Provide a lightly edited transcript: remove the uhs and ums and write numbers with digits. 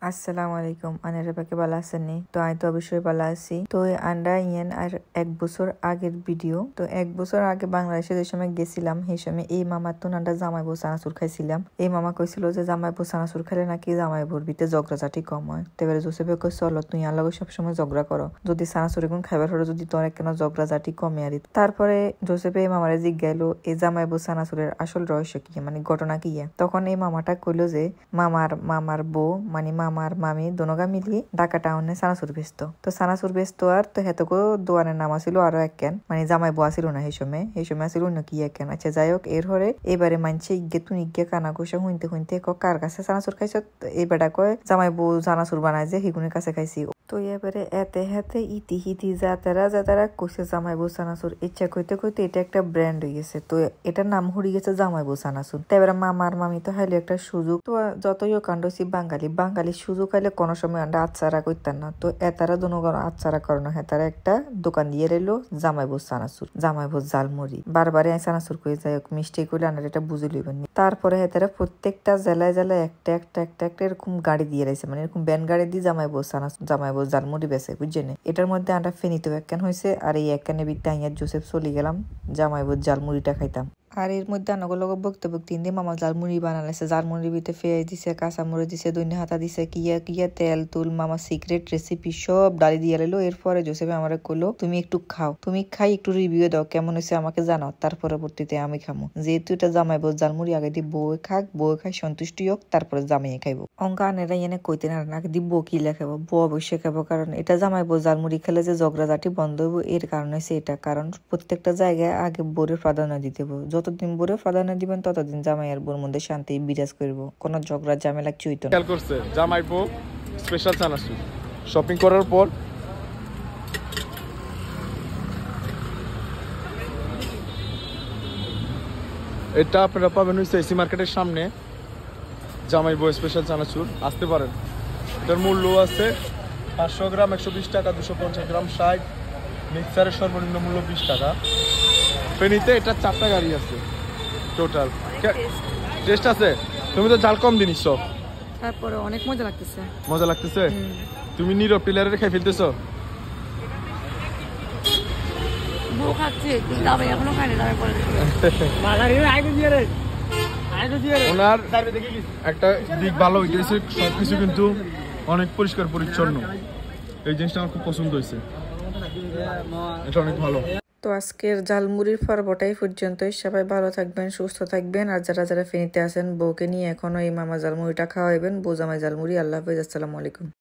আসসালামু আলাইকুম আনারা পাকে ভালো আছেন তো আমি তো অবশ্যই ভালো আছি তো আন্ডা ইয়ান আর 1 বছর আগের ভিডিও তো 1 বছর আগে বাংলাদেশে যে সময় গেছিলাম সেই সময় এই মামার তো আন্ডা জামাইবো চানাচুর খাইছিলাম এই মামা কইছিল যে জামাইবো চানাচুর খাইলে নাকি জামাইবোর ভিতরে ঝগড়াঝাটি কম হয় তেবারে জোসেফে কই চলো তুই আর লগে সবসময় ঝগড়া করো যদি চানাচুর এখন খাইবার হলে যদি তোর কেন ঝগড়াঝাটি কমে আরি তারপরে জোসেফে এই মামারে জিজ্ঞাইলো এই জামাইবো চানাচুরের আসল রহস্য কি মানে ঘটনা কি তখন এই মামাটা কইলো যে মামার বউ মানে মামার মামি দোনোগা মিলিয়ে ঢাকা টাউনে চানাচুর বেচতো তো চানাচুর বেচতো আর তো হেতকো দোয়ানের নাম আসিল আরো একখান মানে জামাই বউ আসিল না সেই সময় আসিল অন্য কি একখান আচ্ছা যাই হোক এর হরে এবারে মানছে ইগে তুই ইগে কানা কষা শুনতে কার কাছে চানাচুর খাইছ এই বেটা কয় জামাই বউ চানাচুর বানায় যে হিগুনের কাছে খাইছি তো এবারে এতে হাতে ইতি যাতারা কষে জামাইবো চানাচুর ইচ্ছা কইতে এটা একটা ব্র্যান্ড হয়ে গেছে তো এটার নাম হয়ে গেছে জামাইবো চানাচুর তো এবারে মামার মামি তো হাইলে একটা সুযোগ তো যতই কাণ্ড হয়েছি বাঙালি সুযোগ হাইলে কোনো সময় আমরা আচ্ছারা করতেন না তো এতারা দুনো আচ্ছারা করানো হেতারা একটা দোকান দিয়ে রইলো জামাইবো চানাচুর জামাইবো জালমুড়ি বারবারে চানাচুর করে যাই হোক মিষ্টি করলে আনার এটা বুঝে লইবেন তারপরে হেতারা প্রত্যেকটা জেলায় একটা এরকম গাড়ি দিয়ে রাখছে মানে এরকম ব্যান গাড়ি দিয়ে জামাইবো জালমুড়ি বেছে বুঝছেন এটার মধ্যে আমরা ফেনিতেও একখান হয়েছে আর এই একখানে বিদ্যা আইয়ার জোসেফ চলে গেলাম জামাইবো জালমুড়িটা খাইতাম আর এর মধ্যে আনগুলো বক্তব্য তিন মামা জালমুড়ি বানালেছে জালমুড়ির ভিতরে পেঁয়াজ দিছে কাঁচামরিচ দিছে দৈন্য হাতা দিছে কিয়া তেল তুল মামা সিক্রেট রেসিপি সব ডালি দিয়ে এলো এরপরে জোসেফে আমার কইলো তুমি একটু খাও তুমি খাই একটু রিভিউ দাও কেমন হয়েছে আমাকে জানাও তার পরবর্তীতে আমি খামো যেহেতু এটা জামাইবো জালমুড়ি আগে দিয়ে বউ খাই সন্তুষ্টি হোক তারপরে জামাইয়ে খাইবো অঙ্কা আনেরা এনে কইতে না আগে দিয়ে বউ কি লেখাবো বউ অবশ্যই খাবো কারণ এটা জামাইবো জালমুড়ি খেলে যে ঝগড়াঝাটি বন্ধ হবো এর কারণ হচ্ছে এটা কারণ প্রত্যেকটা জায়গায় আগে বোরের প্রাধান্য দিতে হবো যতদিন বোরে প্রাধান্য দিবেন ততদিন জামাই আর বোর মধ্যে শান্তি বিরাজ করবো কোনো ঝগড়া ঝামেলা চুইতো না করছে জামাইবো স্পেশাল চানাচুর শপিং করার পর এটা আপনারা পাবেন হচ্ছে এসি মার্কেটের সামনে জামাইবো স্পেশাল চানাচুর আসতে পারেন এটার মূল্য আছে 500 গ্রাম 120 টাকা 250 গ্রাম 60 মিক্সারের সর্বনিম্ন মূল্য 20 টাকা ফেনীতে এটা 4টা গাড়ি আছে টোটাল টেস্ট আছে তুমি তো জাল কম দিনিস তারপরে অনেক মজা লাগতেছে তুমি নীরব টিলারের খাই ফেলতেছো ওনার একটা দিক ভালো হইতেছে সবকিছু কিন্তু অনেক পরিষ্কার পরিচ্ছন্ন এই জিনিসটা আমার খুব পছন্দ হয়েছে এটা অনেক ভালো তো আজকের জালমুড়ির পর্বটাই পর্যন্তই সবাই ভালো থাকবেন সুস্থ থাকবেন আর যারা ফেনীতে আছেন বউকে নিয়ে এখনো এই মামা জালমুড়িটা খাওয়াইবেন বউ জামাই জালমুড়ি আল্লাহ হাফেজ আসসালামু আলাইকুম।